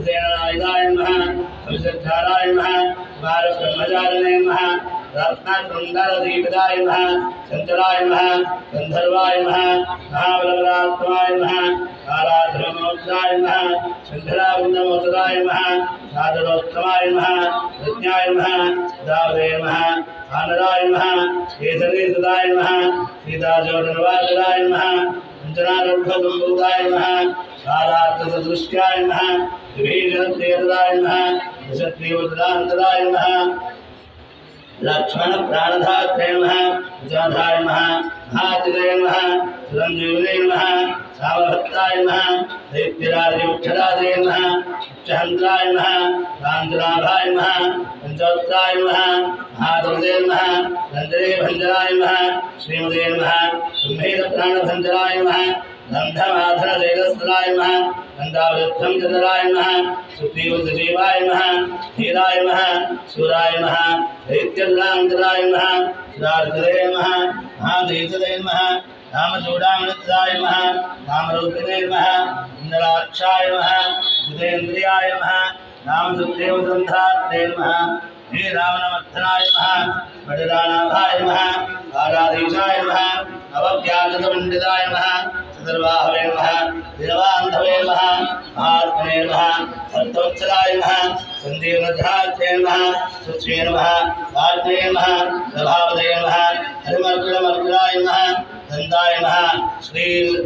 अभिषेनायुधाय नमः अभिषेकधाराय नमः कुमारब्रह्मचारिणे नमः रत्नकुण्डलदीपिताय नमः चञ्चलाय नमः गन्धर्वाय नमः महाबलपराक्रमाय नमः कालाधर्मोत्तराय नमः शङ्खरावृन्दमोत्तराय नमः सादरोत्तमाय नमः यज्ञाय नमः दावदे नमः आनराय नमः केसरीसुताय नमः सीताचोरनिवासराय नमः अञ्जनागर्भसम्भूताय नमः कालार्थसदृष्ट्याय नमः विभीषणप्रियदाय नमः यशत्रीवदान्तराय नमः लक्ष्मण प्राणधात्रे नमः विजाधाय नमः महातिदय नमः सुरञ्जीविने नमः सामभक्ताय नमः दैत्यराजविक्षराजे नमः उच्चहन्त्राय नमः काञ्चनाभाय नमः पञ्चवक्त्राय नमः महादुर्गे नमः रञ्जने भञ्जनाय नमः श्रीमते नमः सुम्भेदप्राणभञ्जनाय नमः गन्धमाधनशैलस्थलाय नमः गन्धावृद्धं चतुराय नमः सुग्रीवसजीवाय नमः धीराय नमः सूराय नमः दैत्यलान्तराय नमः सुरार्जये नमः महादेशदये नमः रामचूडामृताय नमः रामरूपिणे नमः इन्द्राक्षाय नमः जितेन्द्रियाय नमः रामसुग्रीवसन्धात्रे नमः हे रावणमर्दनाय नमः वडरानाभाय नमः कालाधीशाय नमः अवव्याकृतपण्डिताय नमः सदर्वाहवे नमः वीरवान्धवे नमः महात्मने नमः भक्तवत्सलाय नमः सन्दीर्णध्यात्रे नमः सुक्षे नमः वाग्ने नमः प्रभावदे नमः हरिमर्कुलमर्कुलाय नमः दन्ताय नमः श्री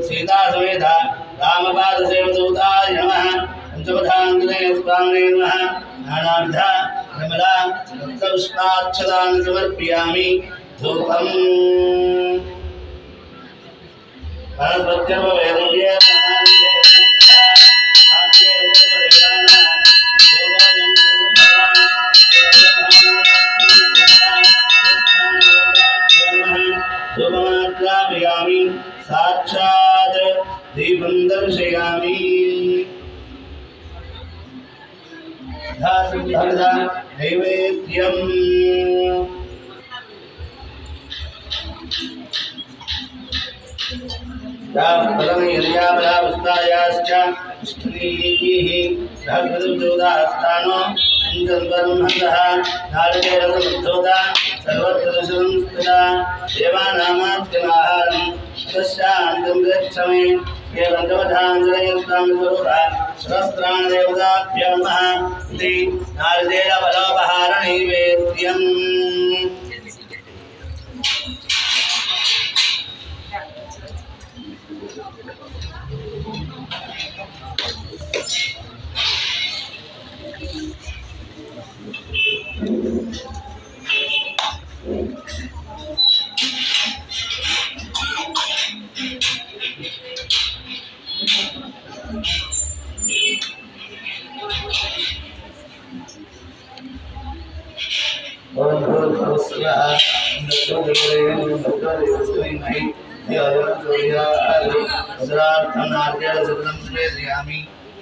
सीतासमेत रामपादसेवदूताय नमः पंचमधाङ्गने स्वामिने नमः नानाविधा निर्मला रक्तपुष्पाक्षतानि समर्पयामि धूपम् धूपमाग्रापयामि साक्षात् दीपं दर्शयामि भगदा नैवेद्यम् परमयर्याबलावस्तायाश्च ष्ठनीः सहस्रदुर्दोदास्तानो सिंहस्वरंहन्तः नारिकेलसमुद्धोदा सर्वत्र संस्थिता देवानामाद्यमाहारं तस्यान्तं गच्छमि ये पञ्चमधाञ्जलयस्तामिस्वरूपः सहस्राणदेवताभ्यो नमः इति नारिकेलफलोपहारनैवेद्यम्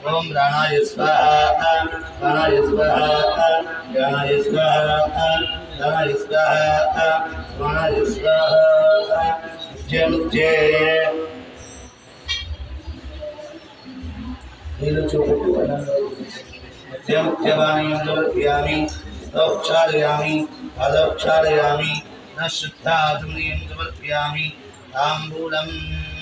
ओम प्राणाय स्वाहा प्राणाय स्वाहा ज्ञानाय स्वाहा दानाय स्वाहा स्वानाय स्वाहा जमुच्चे मध्यमुख्यवाणी समर्पयामि स्तोक्षालयामि पादोक्षालयामि न शुद्धात्मनीयं समर्पयामि ताम्बूलम्